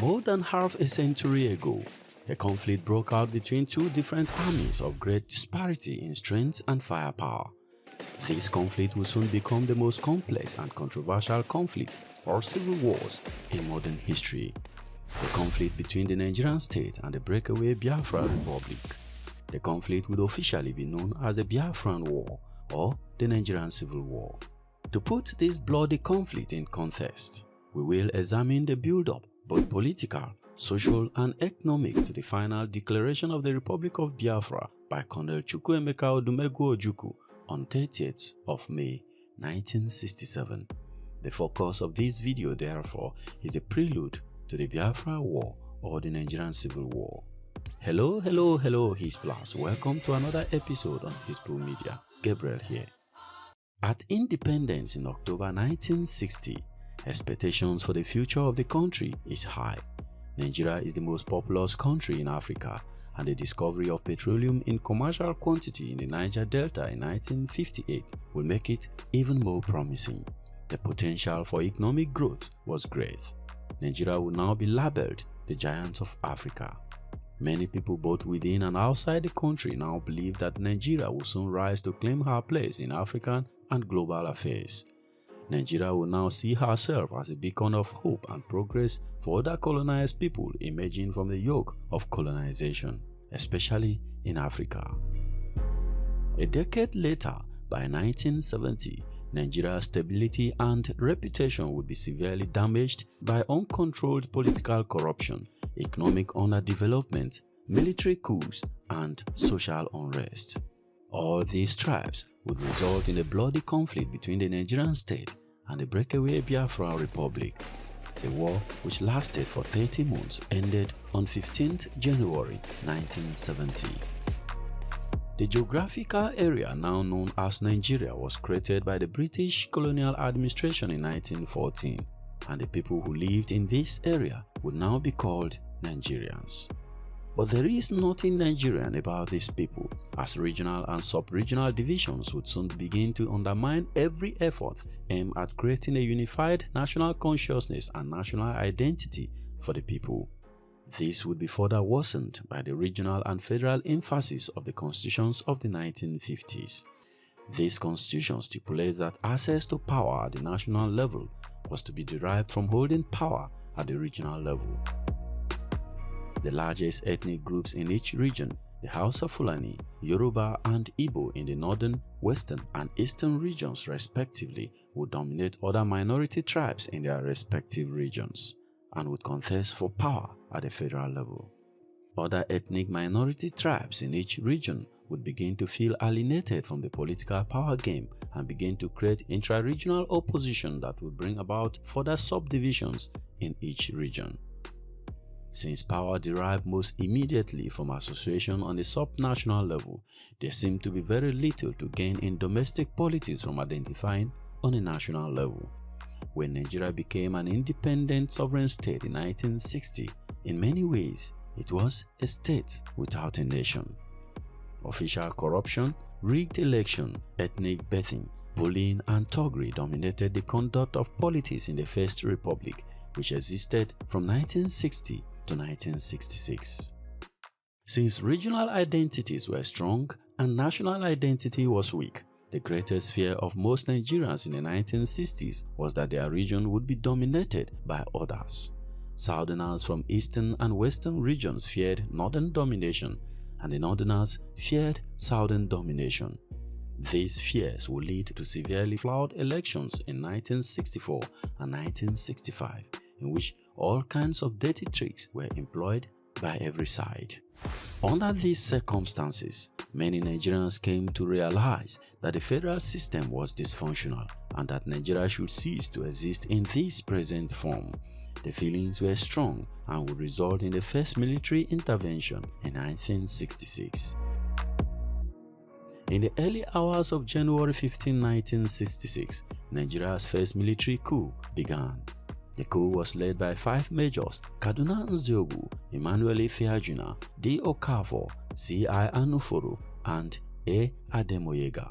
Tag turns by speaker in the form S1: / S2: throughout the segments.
S1: More than half a century ago, a conflict broke out between two different armies of great disparity in strength and firepower. This conflict will soon become the most complex and controversial conflict or civil wars in modern history. The conflict between the Nigerian state and the breakaway Biafra Republic. The conflict would officially be known as the Biafran War or the Nigerian Civil War. To put this bloody conflict in context, we will examine the build-up, both political, social and economic, to the final declaration of the Republic of Biafra by Colonel Chukwu-Emeka Odumegwu Ojukwu on 30th of May 1967. The focus of this video, therefore, is the prelude to the Biafra War or the Nigerian Civil War. Hello, Hisplus. Welcome to another episode on Hispo Media. Gabriel here. At independence in October 1960, expectations for the future of the country is high. Nigeria is the most populous country in Africa, and the discovery of petroleum in commercial quantity in the Niger Delta in 1958 will make it even more promising. The potential for economic growth was great. Nigeria will now be labeled the giant of Africa. Many people both within and outside the country now believe that Nigeria will soon rise to claim her place in African and global affairs. Nigeria will now see herself as a beacon of hope and progress for other colonized people emerging from the yoke of colonization, especially in Africa. A decade later, by 1970, Nigeria's stability and reputation would be severely damaged by uncontrolled political corruption, economic underdevelopment, military coups, and social unrest. All these strives would result in a bloody conflict between the Nigerian state and the breakaway Biafra Republic. The war, which lasted for 30 months, ended on 15th January 1970. The geographical area now known as Nigeria was created by the British colonial administration in 1914, and the people who lived in this area would now be called Nigerians. But there is nothing Nigerian about these people, as regional and sub-regional divisions would soon begin to undermine every effort aimed at creating a unified national consciousness and national identity for the people. This would be further worsened by the regional and federal emphasis of the constitutions of the 1950s. This constitution stipulated that access to power at the national level was to be derived from holding power at the regional level. The largest ethnic groups in each region, the Hausa Fulani, Yoruba and Igbo in the northern, western and eastern regions respectively, would dominate other minority tribes in their respective regions and would contest for power at the federal level. Other ethnic minority tribes in each region would begin to feel alienated from the political power game and begin to create intra-regional opposition that would bring about further subdivisions in each region. Since power derived most immediately from association on the sub-national level, there seemed to be very little to gain in domestic politics from identifying on a national level. When Nigeria became an independent sovereign state in 1960, in many ways, it was a state without a nation. Official corruption, rigged election, ethnic bathing, bullying and thuggery dominated the conduct of politics in the First Republic, which existed from 1960 to 1966. Since regional identities were strong and national identity was weak, the greatest fear of most Nigerians in the 1960s was that their region would be dominated by others. Southerners from eastern and western regions feared northern domination, and the northerners feared southern domination. These fears would lead to severely flawed elections in 1964 and 1965, in which all kinds of dirty tricks were employed by every side. Under these circumstances, many Nigerians came to realize that the federal system was dysfunctional and that Nigeria should cease to exist in this present form. The feelings were strong and would result in the first military intervention in 1966. In the early hours of January 15, 1966, Nigeria's first military coup began. The coup was led by 5 majors: Kaduna Nzeogwu, Emmanuel Ifeajuna, D. Okafor, C.I. Anuforo, and A. Ademoyega.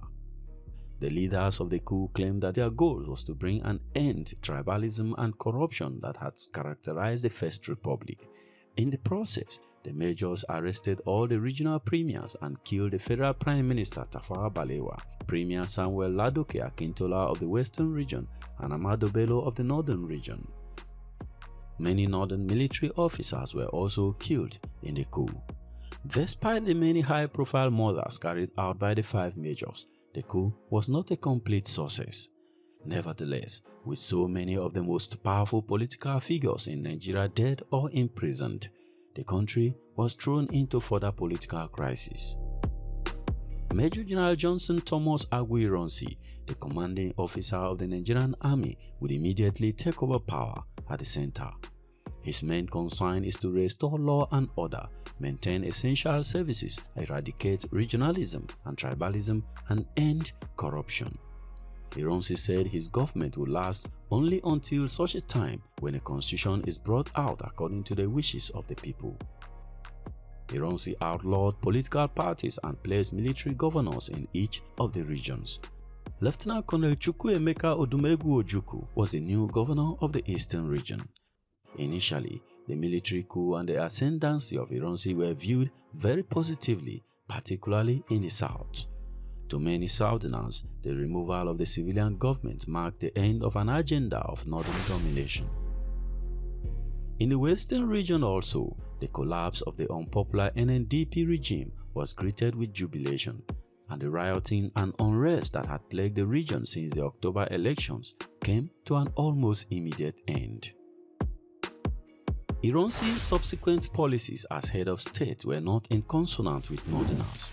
S1: The leaders of the coup claimed that their goal was to bring an end to tribalism and corruption that had characterized the First Republic. In the process, the majors arrested all the regional premiers and killed the federal Prime Minister Tafawa Balewa, Premier Samuel Ladoke Akintola of the Western region, and Ahmadu Bello of the Northern region. Many northern military officers were also killed in the coup. Despite the many high-profile murders carried out by the five majors, the coup was not a complete success. Nevertheless, with so many of the most powerful political figures in Nigeria dead or imprisoned, the country was thrown into further political crisis. Major General Johnson Thomas Aguiyi Ironsi, the commanding officer of the Nigerian army, would immediately take over power at the center. His main concern is to restore law and order, maintain essential services, eradicate regionalism and tribalism, and end corruption. Ironsi said his government will last only until such a time when a constitution is brought out according to the wishes of the people. Ironsi outlawed political parties and placed military governors in each of the regions. Lieutenant Colonel Chukwu-Emeka Odumegwu Ojukwu was the new governor of the Eastern region. Initially, the military coup and the ascendancy of Ironsi were viewed very positively, particularly in the south. To many Southerners, the removal of the civilian government marked the end of an agenda of northern domination. In the western region also, the collapse of the unpopular NNDP regime was greeted with jubilation, and the rioting and unrest that had plagued the region since the October elections came to an almost immediate end. Ironsi's subsequent policies as head of state were not in consonance with Northerners.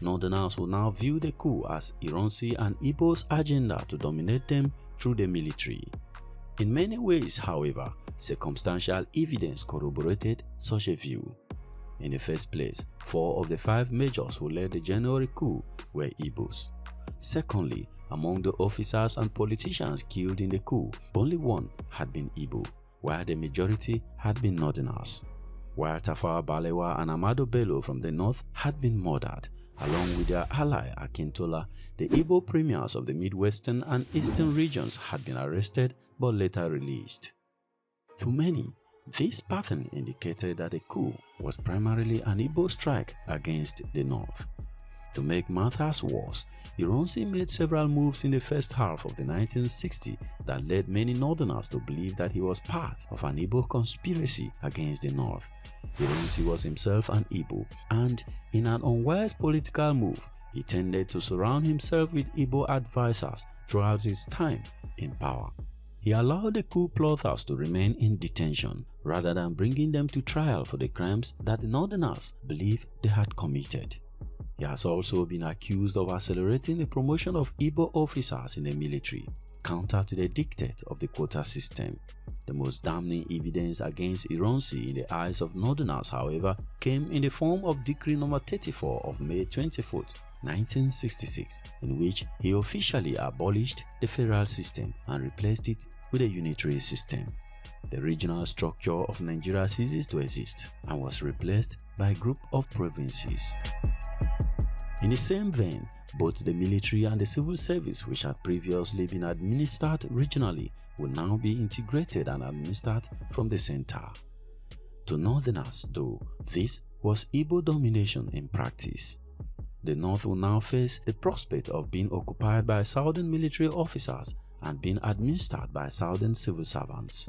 S1: Northerners will now view the coup as Ironsi and Igbos' agenda to dominate them through the military. In many ways, however, circumstantial evidence corroborated such a view. In the first place, 4 of the 5 majors who led the January coup were Igbos. Secondly, among the officers and politicians killed in the coup, only 1 had been Igbo, while the majority had been Northerners. While Tafawa Balewa and Ahmadu Bello from the north had been murdered, along with their ally Akintola, the Igbo premiers of the Midwestern and Eastern regions had been arrested but later released. To many, this pattern indicated that the coup was primarily an Igbo strike against the north. To make matters worse, Ironsi made several moves in the first half of the 1960s that led many Northerners to believe that he was part of an Igbo conspiracy against the north. Ironsi was himself an Igbo, and in an unwise political move, he tended to surround himself with Igbo advisors throughout his time in power. He allowed the coup plotters to remain in detention rather than bringing them to trial for the crimes that the Northerners believed they had committed. He has also been accused of accelerating the promotion of Igbo officers in the military, counter to the dictate of the quota system. The most damning evidence against Ironsi in the eyes of Northerners, however, came in the form of Decree No. 34 of May 24, 1966, in which he officially abolished the federal system and replaced it with a unitary system. The regional structure of Nigeria ceases to exist and was replaced by a group of provinces. In the same vein, both the military and the civil service, which had previously been administered regionally, will now be integrated and administered from the center. To Northerners, though, this was Igbo domination in practice. The North will now face the prospect of being occupied by Southern military officers and being administered by Southern civil servants.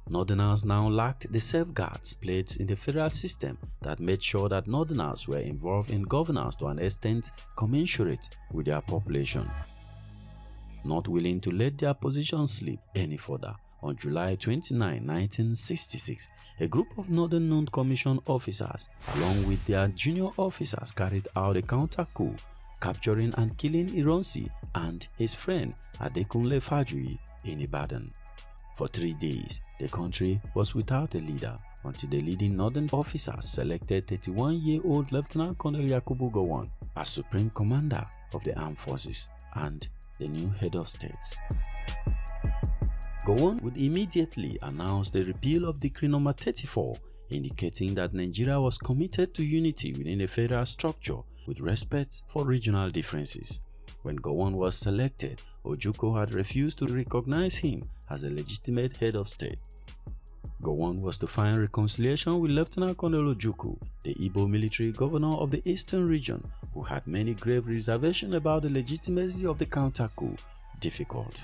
S1: Northerners now lacked the safeguards placed in the federal system that made sure that Northerners were involved in governance to an extent commensurate with their population. Not willing to let their position slip any further, on July 29, 1966, a group of Northern Non-Commissioned officers, along with their junior officers, carried out a counter-coup, capturing and killing Ironsi and his friend Adekunle Fajuyi in Ibadan. For 3 days, the country was without a leader until the leading northern officers selected 31-year-old Lieutenant Colonel Yakubu Gowon as Supreme Commander of the Armed Forces and the new head of states. Gowon would immediately announce the repeal of Decree No. 34, indicating that Nigeria was committed to unity within a federal structure with respect for regional differences. When Gowon was selected, Ojukwu had refused to recognize him as a legitimate head of state. Gowon was to find reconciliation with Lieutenant Colonel Ojukwu, the Igbo military governor of the eastern region, who had many grave reservations about the legitimacy of the counter-coup, difficult.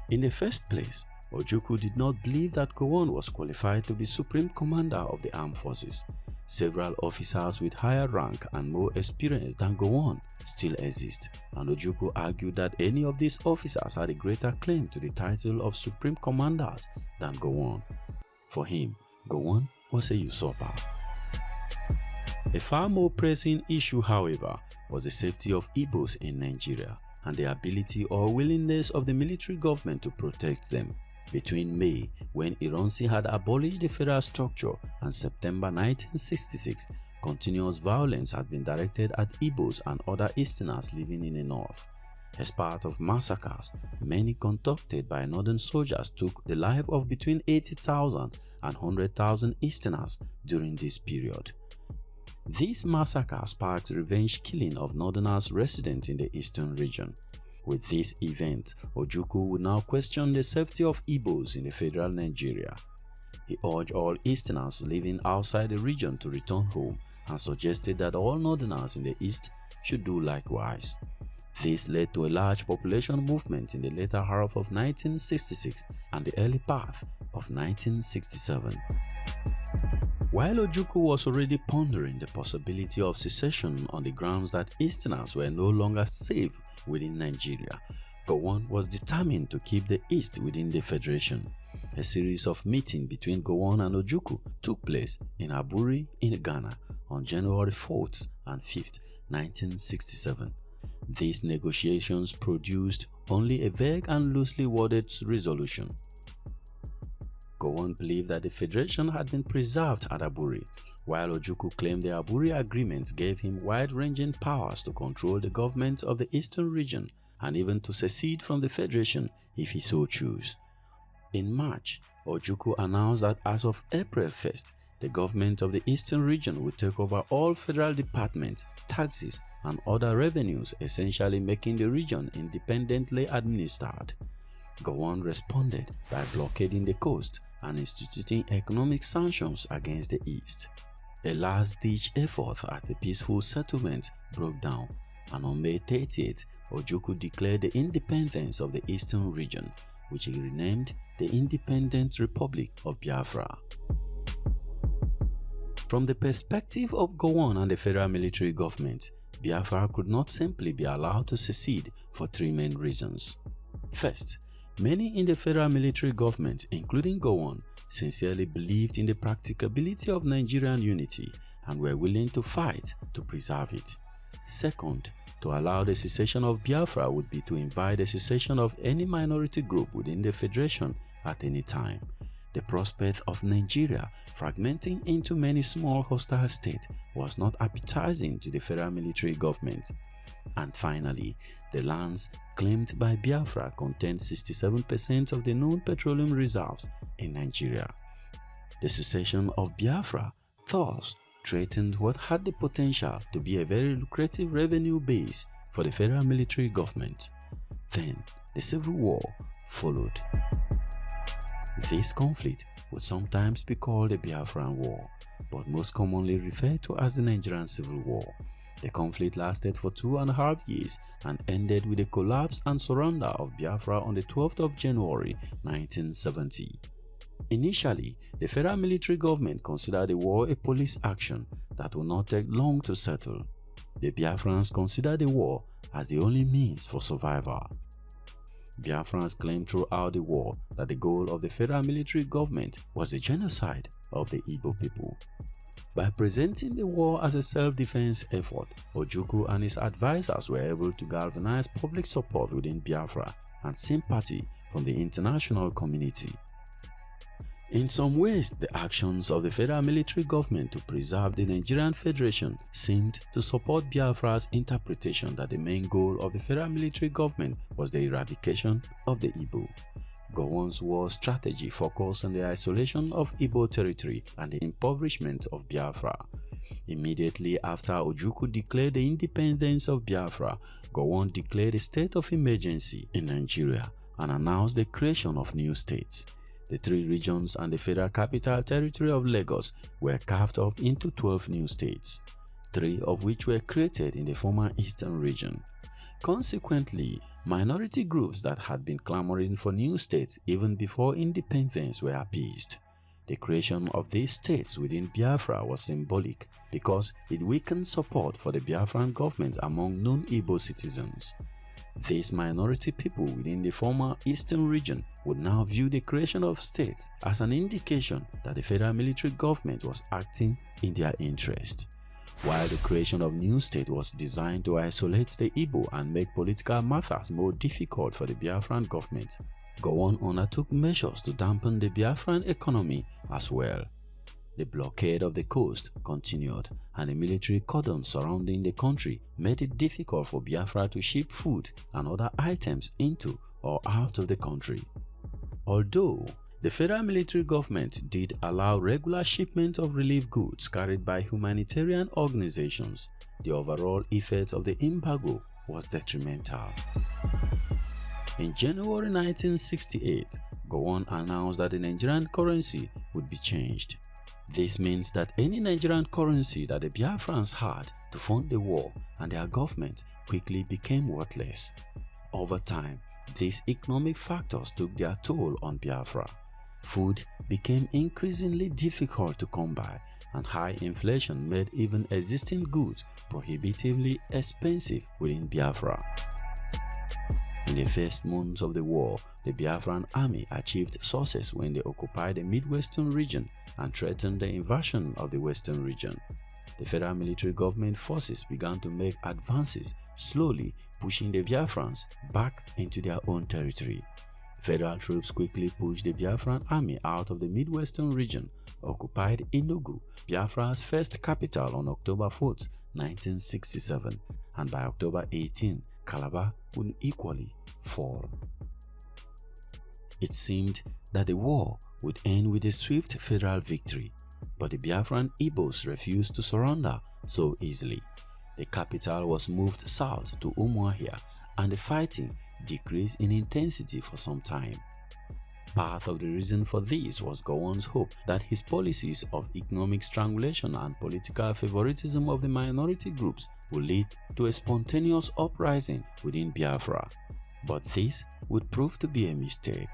S1: In the first place, Ojukwu did not believe that Gowon was qualified to be supreme commander of the armed forces. Several officers with higher rank and more experience than Gowon still exist, and Ojukwu argued that any of these officers had a greater claim to the title of supreme commanders than Gowon. For him, Gowon was a usurper. A far more pressing issue, however, was the safety of Igbos in Nigeria and the ability or willingness of the military government to protect them. Between May, when Ironsi had abolished the federal structure, and September 1966, continuous violence had been directed at Igbos and other Easterners living in the north. As part of massacres, many conducted by northern soldiers took the life of between 80,000 and 100,000 Easterners during this period. These massacres sparked revenge killing of northerners resident in the eastern region. With this event, Ojukwu would now question the safety of Igbos in the federal Nigeria. He urged all Easterners living outside the region to return home and suggested that all Northerners in the East should do likewise. This led to a large population movement in the later half of 1966 and the early part of 1967. While Ojukwu was already pondering the possibility of secession on the grounds that Easterners were no longer safe within Nigeria, Gowon was determined to keep the East within the Federation. A series of meetings between Gowon and Ojukwu took place in Aburi in Ghana on January 4th and 5th, 1967. These negotiations produced only a vague and loosely worded resolution. Gowon believed that the Federation had been preserved at Aburi, while Ojukwu claimed the Aburi Agreement gave him wide-ranging powers to control the government of the eastern region and even to secede from the Federation if he so chose. In March, Ojukwu announced that as of April 1st, the government of the eastern region would take over all federal departments, taxes, and other revenues, essentially making the region independently administered. Gowon responded by blockading the coast and instituting economic sanctions against the East. A last-ditch effort at a peaceful settlement broke down, and on May 30th, Ojukwu declared the independence of the eastern region, which he renamed the Independent Republic of Biafra. From the perspective of Gowon and the federal military government, Biafra could not simply be allowed to secede for three main reasons. First, many in the federal military government, including Gowon, sincerely believed in the practicability of Nigerian unity and were willing to fight to preserve it. Second, to allow the secession of Biafra would be to invite the secession of any minority group within the Federation at any time. The prospect of Nigeria fragmenting into many small hostile states was not appetizing to the federal military government. And finally, the lands claimed by Biafra contained 67% of the known petroleum reserves in Nigeria. The secession of Biafra thus threatened what had the potential to be a very lucrative revenue base for the federal military government. Then, the Civil War followed. This conflict would sometimes be called the Biafran War, but most commonly referred to as the Nigerian Civil War. The conflict lasted for 2.5 years and ended with the collapse and surrender of Biafra on the 12th of January 1970. Initially, the federal military government considered the war a police action that would not take long to settle. The Biafrans considered the war as the only means for survival. Biafrans claimed throughout the war that the goal of the federal military government was the genocide of the Igbo people. By presenting the war as a self-defense effort, Ojukwu and his advisors were able to galvanize public support within Biafra and sympathy from the international community. In some ways, the actions of the federal military government to preserve the Nigerian Federation seemed to support Biafra's interpretation that the main goal of the federal military government was the eradication of the Igbo. Gowon's war strategy focused on the isolation of Igbo territory and the impoverishment of Biafra. Immediately after Ojukwu declared the independence of Biafra, Gowon declared a state of emergency in Nigeria and announced the creation of new states. The 3 regions and the Federal Capital Territory of Lagos were carved up into 12 new states, 3 of which were created in the former Eastern region. Consequently, minority groups that had been clamoring for new states even before independence were appeased. The creation of these states within Biafra was symbolic because it weakened support for the Biafran government among non-Igbo citizens. These minority people within the former Eastern region would now view the creation of states as an indication that the federal military government was acting in their interest. While the creation of new state was designed to isolate the Igbo and make political matters more difficult for the Biafran government, Gowon undertook measures to dampen the Biafran economy as well. The blockade of the coast continued, and the military cordon surrounding the country made it difficult for Biafra to ship food and other items into or out of the country. Although the federal military government did allow regular shipment of relief goods carried by humanitarian organizations, the overall effect of the embargo was detrimental. In January 1968, Gowon announced that the Nigerian currency would be changed. This means that any Nigerian currency that the Biafrans had to fund the war and their government quickly became worthless. Over time, these economic factors took their toll on Biafra. Food became increasingly difficult to come by, and high inflation made even existing goods prohibitively expensive within Biafra. In the first months of the war, the Biafran army achieved success when they occupied the Midwestern region and threatened the invasion of the Western region. The federal military government forces began to make advances, slowly pushing the Biafrans back into their own territory. Federal troops quickly pushed the Biafran army out of the Midwestern region, occupied Enugu, Biafra's first capital, on October 4, 1967, and by October 18, Calabar would equally fall. It seemed that the war would end with a swift federal victory, but the Biafran Igbos refused to surrender so easily. The capital was moved south to Umuahia, and the fighting decreased in intensity for some time. Part of the reason for this was Gowon's hope that his policies of economic strangulation and political favoritism of the minority groups would lead to a spontaneous uprising within Biafra. But this would prove to be a mistake.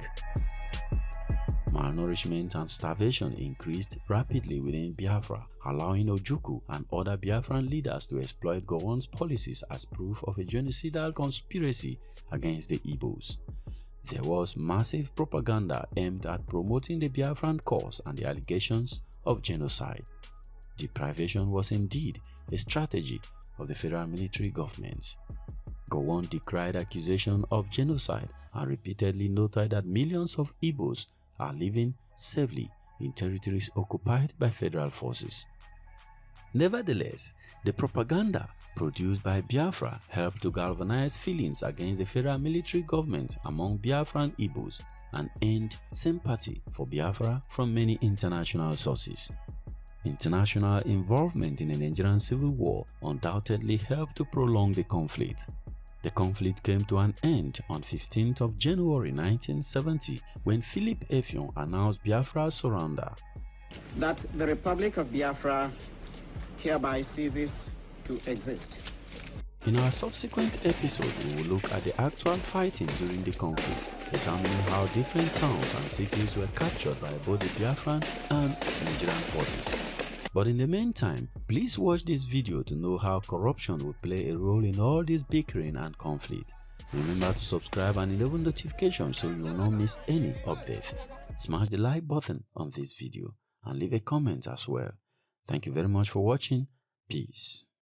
S1: Malnourishment and starvation increased rapidly within Biafra, allowing Ojukwu and other Biafran leaders to exploit Gowon's policies as proof of a genocidal conspiracy against the Igbos. There was massive propaganda aimed at promoting the Biafran cause and the allegations of genocide. Deprivation was indeed a strategy of the federal military government. Gowon decried accusation of genocide and repeatedly noted that millions of Igbos are living safely in territories occupied by federal forces. Nevertheless, the propaganda produced by Biafra helped to galvanize feelings against the federal military government among Biafran Igbos and earned sympathy for Biafra from many international sources. International involvement in the Nigerian Civil War undoubtedly helped to prolong the conflict. The conflict came to an end on 15th of January 1970 when Philip Effiong announced Biafra's surrender.
S2: That the Republic of Biafra hereby ceases to exist.
S1: In our subsequent episode, we will look at the actual fighting during the conflict, examining how different towns and cities were captured by both the Biafran and Nigerian forces. But in the meantime, please watch this video to know how corruption will play a role in all this bickering and conflict. Remember to subscribe and enable notifications so you will not miss any update. Smash the like button on this video and leave a comment as well. Thank you very much for watching. Peace.